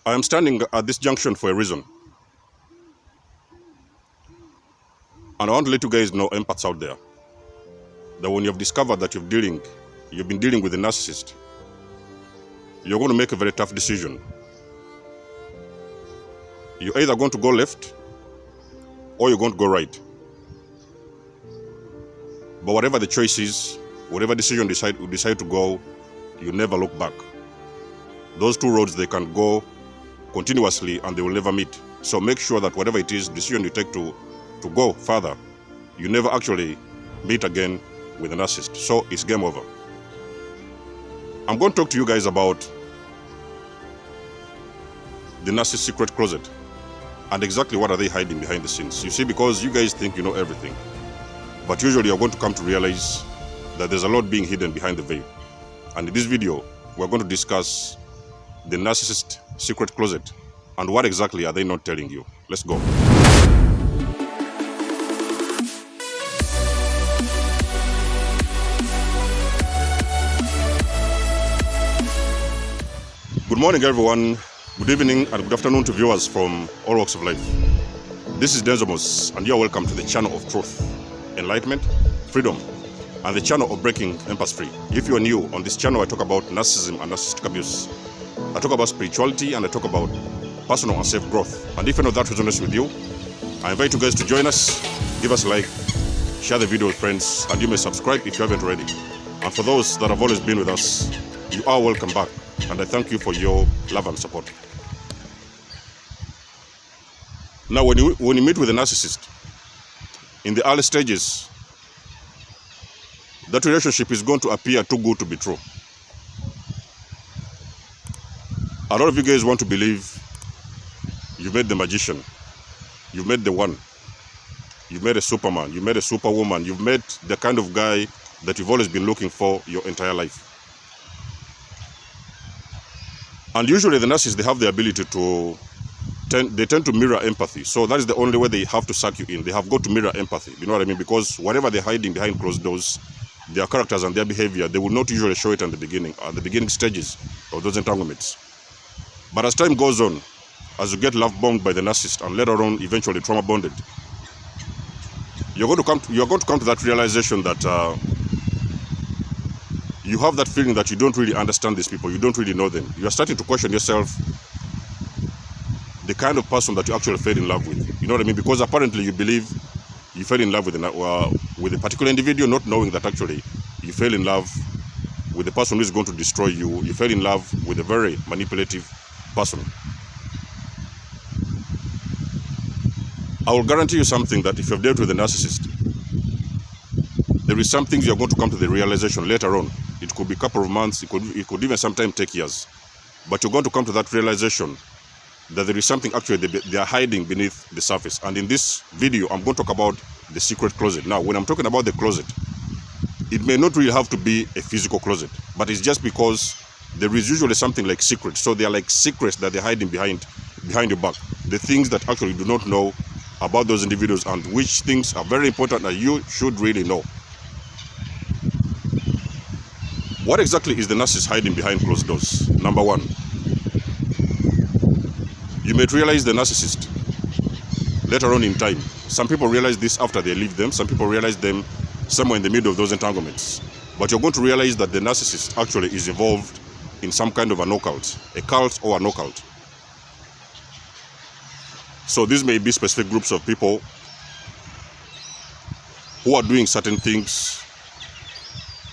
I am standing at this junction for a reason. And I want to let you guys know, empaths out there, that when you've discovered that you've been dealing with a narcissist, you're going to make a very tough decision. You're either going to go left or you're going to go right. But whatever the choice is, whatever decision you decide to go, you never look back. Those two roads, they can go continuously and they will never meet. So make sure that whatever it is, decision you take to go further, you never actually meet again with a narcissist. So it's game over. I'm going to talk to you guys about the narcissist secret closet and exactly what are they hiding behind the scenes. You see, because you guys think you know everything, but usually you're going to come to realize that there's a lot being hidden behind the veil. And in this video, we're going to discuss the narcissist secret closet and what exactly are they not telling you. Let's go. Good morning, everyone. Good evening and good afternoon to viewers from all walks of life. This is Denzomos, and you're welcome to the channel of truth, enlightenment, freedom, and the channel of breaking empaths free. If you are new on this channel, I talk about narcissism and narcissistic abuse. I talk about spirituality and I talk about personal and self-growth. And if any of that resonates with you, I invite you guys to join us, give us a like, share the video with friends, and you may subscribe if you haven't already. And for those that have always been with us, you are welcome back. And I thank you for your love and support. Now, when you meet with a narcissist, in the early stages, that relationship is going to appear too good to be true. A lot of you guys want to believe you've met the magician, you've met the one, you've met a superman, you've met a superwoman, you've met the kind of guy that you've always been looking for your entire life. And usually the narcissists, they have the ability to they tend to mirror empathy. So that is the only way they have to suck you in. They have got to mirror empathy. You know what I mean? Because whatever they're hiding behind closed doors, their characters and their behavior, they will not usually show it at the beginning stages of those entanglements. But as time goes on, as you get love bombed by the narcissist and later on eventually trauma bonded, you're going to come to that realization that you have that feeling that you don't really understand these people, you don't really know them. You are starting to question yourself, the kind of person that you actually fell in love with. You know what I mean? Because apparently you believe you fell in love with a particular individual, not knowing that actually you fell in love with the person who is going to destroy you. You fell in love with a very manipulative person. I will guarantee you something, that if you've dealt with a narcissist, there is some things you're going to come to the realization later on. It could be a couple of months, it could even sometimes take years. But you're going to come to that realization that there is something actually they are hiding beneath the surface. And in this video, I'm going to talk about the secret closet. Now, when I'm talking about the closet, it may not really have to be a physical closet, but it's just because there is usually something like secrets. So they are like secrets that they're hiding behind your back. The things that actually you do not know about those individuals, and which things are very important that you should really know. What exactly is the narcissist hiding behind closed doors? Number one, you may realize the narcissist later on in time. Some people realize this after they leave them. Some people realize them somewhere in the middle of those entanglements. But you're going to realize that the narcissist actually is involved in some kind of an occult, a cult or an occult. So these may be specific groups of people who are doing certain things,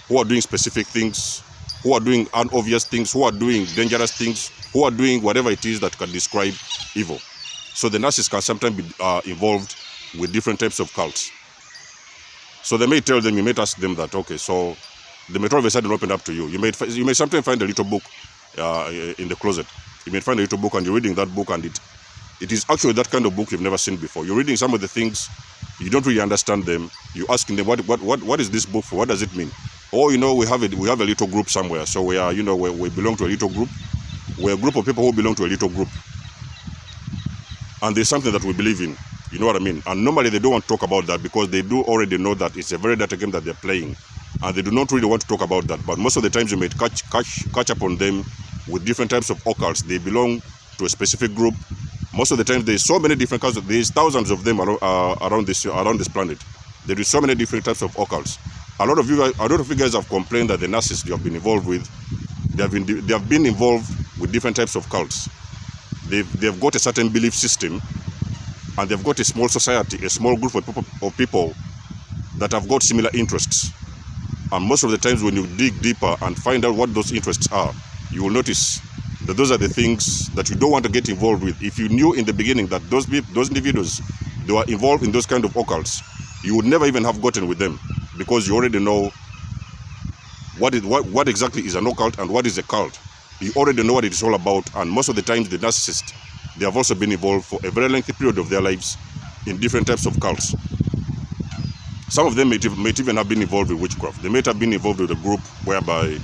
who are doing specific things, who are doing unobvious things, who are doing dangerous things, who are doing whatever it is that can describe evil. So the narcissist can sometimes be involved with different types of cults. So they may tell them, you may ask them that, okay, so they may all of a sudden open up to you. You may sometimes find a little book in the closet. You may find a little book and you're reading that book, and it is actually that kind of book you've never seen before. You're reading some of the things, you don't really understand them. You're asking them, what is this book for? What does it mean? Or, you know, we have a little group somewhere. So we are, you know, we belong to a little group. We're a group of people who belong to a little group. And there's something that we believe in. You know what I mean? And normally they don't want to talk about that because they do already know that it's a very dirty game that they're playing. And they do not really want to talk about that. But most of the times you may catch up on them with different types of occults. They belong to to a specific group. Most of the time, there's so many different kinds. There's thousands of them around this planet. There is so many different types of occults. A lot of you guys have complained that the narcissists you have been involved with, they have been involved with different types of cults. They've got a certain belief system, and they've got a small society, a small group of people that have got similar interests. And most of the times when you dig deeper and find out what those interests are, you will notice that those are the things that you don't want to get involved with. If you knew in the beginning that those individuals, they were involved in those kind of occults, you would never even have gotten with them, because you already know what exactly is an occult and what is a cult. You already know what it is all about. And most of the times the narcissists, they have also been involved for a very lengthy period of their lives in different types of cults. Some of them might even have been involved with witchcraft. They might have been involved with a group whereby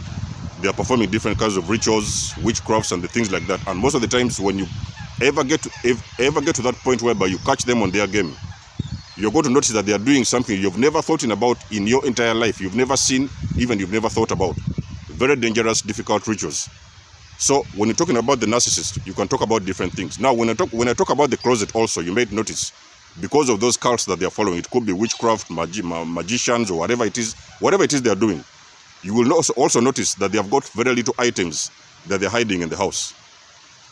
they are performing different kinds of rituals, witchcrafts, and the things like that. And most of the times, when you ever get to that point whereby you catch them on their game, you're going to notice that they are doing something you've never thought about in your entire life. You've never seen, even you've never thought about. Very dangerous, difficult rituals. So when you're talking about the narcissist, you can talk about different things. Now, when I talk about the closet also, you might notice, because of those cults that they are following, it could be witchcraft, magicians, or whatever it is they are doing. You will also notice that they have got very little items that they're hiding in the house.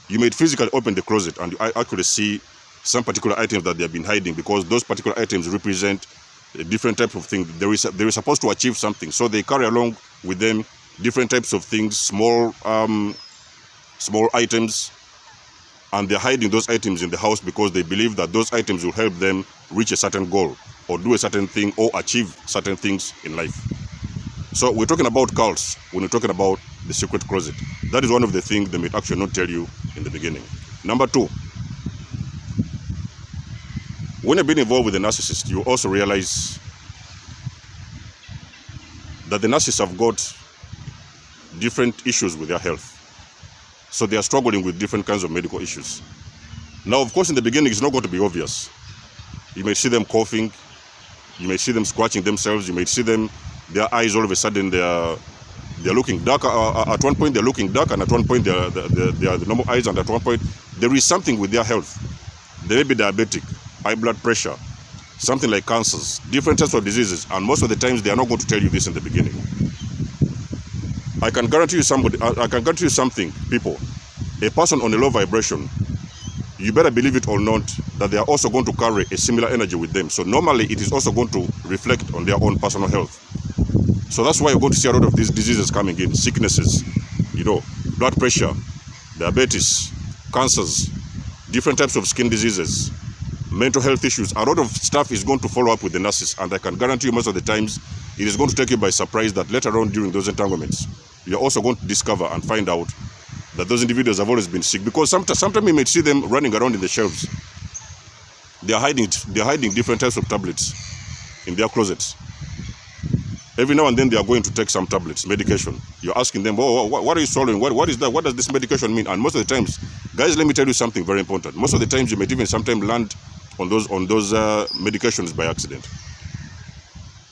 You may physically open the closet and you actually see some particular items that they have been hiding, because those particular items represent a different type of thing. They were supposed to achieve something, so they carry along with them different types of things, small items, and they're hiding those items in the house because they believe that those items will help them reach a certain goal or do a certain thing or achieve certain things in life. So we're talking about cults when we're talking about the secret closet. That is one of the things they may actually not tell you in the beginning. Number two, when you've been involved with a narcissist, you also realize that the narcissists have got different issues with their health. So they are struggling with different kinds of medical issues. Now, of course, in the beginning, it's not going to be obvious. You may see them coughing. You may see them scratching themselves. You may see them, their eyes all of a sudden, they're looking dark. At one point, they're looking dark, and at one point, they are the normal eyes, and at one point, there is something with their health. They may be diabetic, high blood pressure, something like cancers, different types of diseases, and most of the times, they are not going to tell you this in the beginning. I can guarantee you something, people. A person on a low vibration, you better believe it or not, that they are also going to carry a similar energy with them. So normally, it is also going to reflect on their own personal health. So that's why you're going to see a lot of these diseases coming in, sicknesses, blood pressure, diabetes, cancers, different types of skin diseases, mental health issues. A lot of stuff is going to follow up with the narcissist, and I can guarantee you most of the times, it is going to take you by surprise that later on during those entanglements, you're also going to discover and find out that those individuals have always been sick. Because sometimes you may see them running around in the shelves. They're hiding different types of tablets in their closets. Every now and then they are going to take some tablets, medication. You're asking them, what are you swallowing? What is that? What does this medication mean? And most of the times, guys, let me tell you something very important. Most of the times you may even sometimes land on those medications by accident.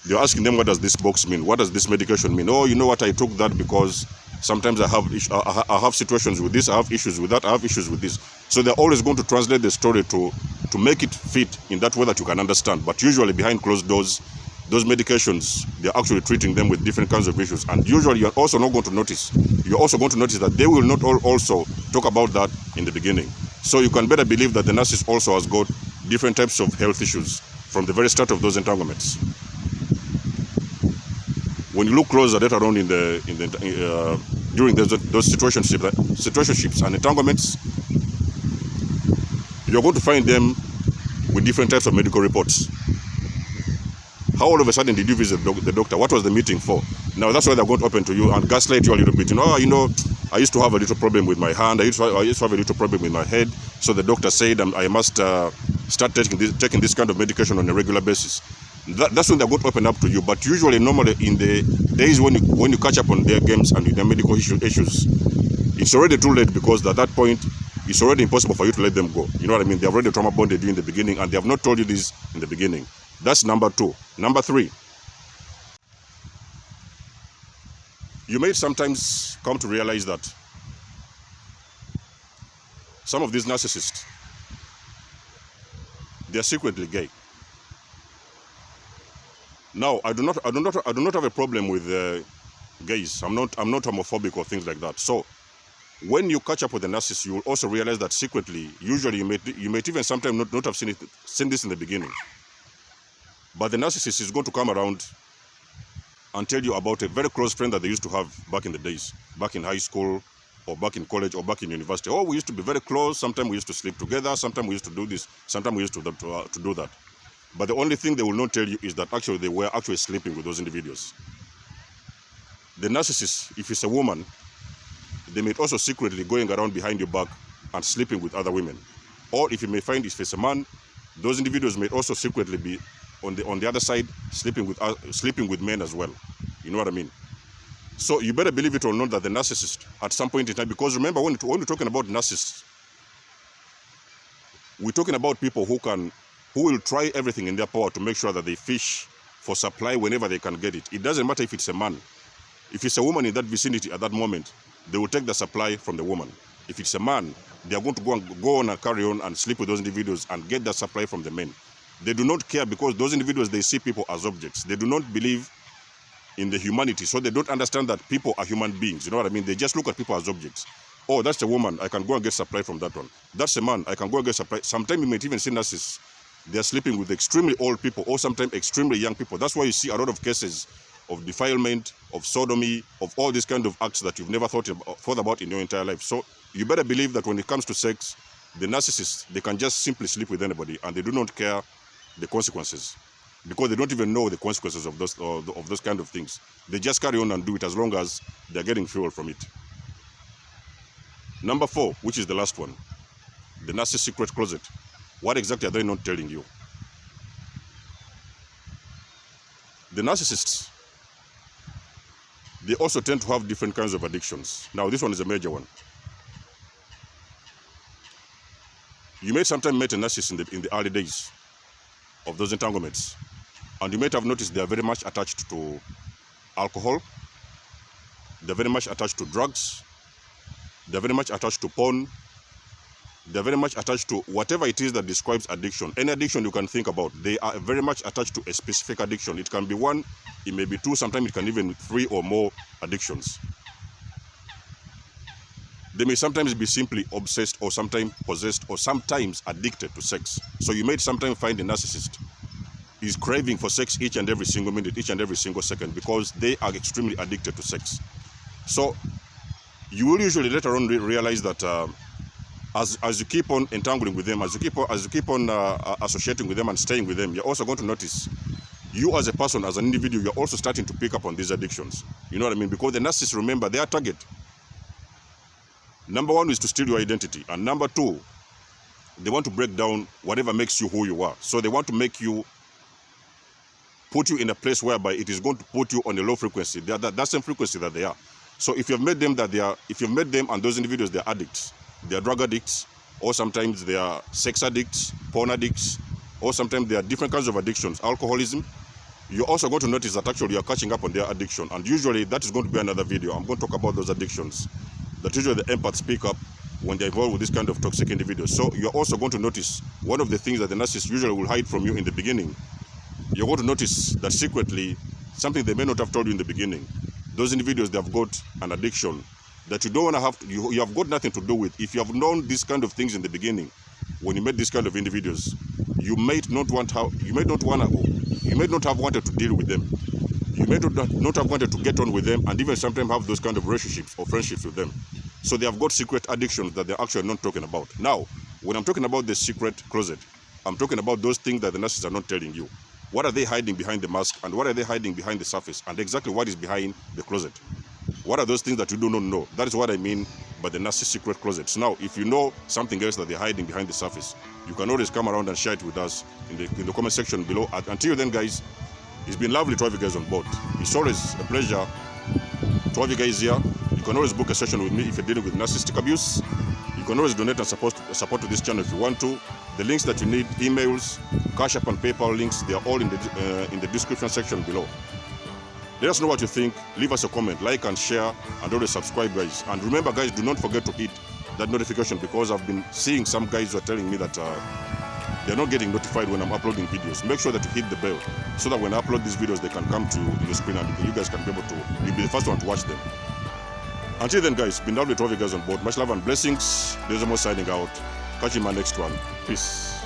You're asking them, what does this box mean? What does this medication mean? Oh, you know what, I took that because sometimes I have situations with this, I have issues with that, I have issues with this. So they're always going to translate the story to make it fit in that way that you can understand. But usually behind closed doors, those medications, they're actually treating them with different kinds of issues. And usually you're also going to notice that they will not also talk about that in the beginning. So you can better believe that the narcissist also has got different types of health issues from the very start of those entanglements. When you look closer later on during those situationships and entanglements, you're going to find them with different types of medical reports. How all of a sudden did you visit the doctor? What was the meeting for? Now that's why they're going to open to you and gaslight you a little bit. I used to have a little problem with my hand. I used to have a little problem with my head. So the doctor said I must start taking this kind of medication on a regular basis. That's when they're going to open up to you. But usually, normally, in the days when you catch up on their games and their medical issues, it's already too late, because at that point, it's already impossible for you to let them go. You know what I mean? They have already trauma bonded you in the beginning, and they have not told you this in the beginning. That's number two. Number three, you may sometimes come to realize that some of these narcissists, they are secretly gay. Now, I do not have a problem with gays. I'm not homophobic or things like that. So, when you catch up with a narcissist, you will also realize that secretly, usually you might even sometimes not have seen this in the beginning. But the narcissist is going to come around and tell you about a very close friend that they used to have back in the days, back in high school, or back in college, or back in university. Oh, we used to be very close. Sometimes we used to sleep together. Sometimes we used to do this. Sometimes we used to do that. But the only thing they will not tell you is that actually they were actually sleeping with those individuals. The narcissist, if it's a woman, they may also secretly going around behind your back and sleeping with other women. Or if you may find if it's a man, those individuals may also secretly be on the other side sleeping with men as well. You know what I mean? So you better believe it or not that the narcissist at some point in time, because remember when we're talking about narcissists, we're talking about people who will try everything in their power to make sure that they fish for supply whenever they can get it. It doesn't matter if it's a man. If it's a woman in that vicinity at that moment, they will take the supply from the woman. If it's a man, they are going to go on and carry on and sleep with those individuals and get that supply from the men. They do not care because those individuals, they see people as objects. They do not believe in the humanity, so they don't understand that people are human beings. You know what I mean? They just look at people as objects. Oh, that's a woman, I can go and get supply from that one. That's a man, I can go and get supply. Sometimes you might even see narcissists, they are sleeping with extremely old people or sometimes extremely young people. That's why you see a lot of cases of defilement, of sodomy, of all these kind of acts that you've never thought about in your entire life. So you better believe that when it comes to sex, the narcissists, they can just simply sleep with anybody and they do not care the consequences, because they don't even know the consequences of those kind of things. They just carry on and do it as long as they're getting fuel from it. Number 4, which is the last one, the narcissist secret closet. What exactly are they not telling you? The narcissists, they also tend to have different kinds of addictions. Now, this one is a major one. You may sometimes meet a narcissist in the early days of those entanglements, and you might have noticed they are very much attached to alcohol, they're very much attached to drugs, they're very much attached to porn, they're very much attached to whatever it is that describes addiction. Any addiction you can think about, they are very much attached to a specific addiction. It can be 1, it may be 2, sometimes it can even be 3 or more addictions. They may sometimes be simply obsessed or sometimes possessed or sometimes addicted to sex. So you may sometimes find a narcissist is craving for sex each and every single minute, each and every single second, because they are extremely addicted to sex. So you will usually later on realize that as you keep on entangling with them, as you keep on associating with them and staying with them, you're also going to notice you as a person, as an individual, you're also starting to pick up on these addictions. You know what I mean? Because the narcissists, remember, their target, number 1 is to steal your identity, and number 2, they want to break down whatever makes you who you are. So they want to make you, put you in a place whereby it is going to put you on a low frequency, that same frequency that they are. So if you've met them and those individuals, they're addicts, they're drug addicts, or sometimes they are sex addicts, porn addicts, or sometimes they are different kinds of addictions, alcoholism, you're also going to notice that actually you're catching up on their addiction. And usually that is going to be another video. I'm going to talk about those addictions that usually the empaths pick up when they're involved with this kind of toxic individuals. So you're also going to notice one of the things that the narcissist usually will hide from you in the beginning. You're going to notice that secretly, something they may not have told you in the beginning, those individuals, they have got an addiction that you don't want to have, you have got nothing to do with. If you have known these kind of things in the beginning, when you met these kind of individuals, you might not have wanted to deal with them. You may not have wanted to get on with them and even sometimes have those kind of relationships or friendships with them. So they have got secret addictions that they're actually not talking about. Now, when I'm talking about the secret closet, I'm talking about those things that the narcissists are not telling you. What are they hiding behind the mask, and what are they hiding behind the surface, and exactly what is behind the closet? What are those things that you do not know? That is what I mean by the narcissist secret closets. Now, if you know something else that they're hiding behind the surface, you can always come around and share it with us in the comment section below. Until then, guys, it's been lovely to have you guys on board. It's always a pleasure to have you guys here. You can always book a session with me if you're dealing with narcissistic abuse. You can always donate and support to this channel if you want to. The links that you need, emails, Cashapp and PayPal links, they are all in the description section below. Let us know what you think. Leave us a comment, like and share, and always subscribe, guys. And remember, guys, do not forget to hit that notification, because I've been seeing some guys who are telling me that they're not getting notified when I'm uploading videos. Make sure that you hit the bell so that when I upload these videos, they can come to your screen and you guys can be able to, you'll be the first one to watch them. Until then, guys, been lovely to have you guys on board. Much love and blessings. There's more signing out. Catch you in my next one. Peace.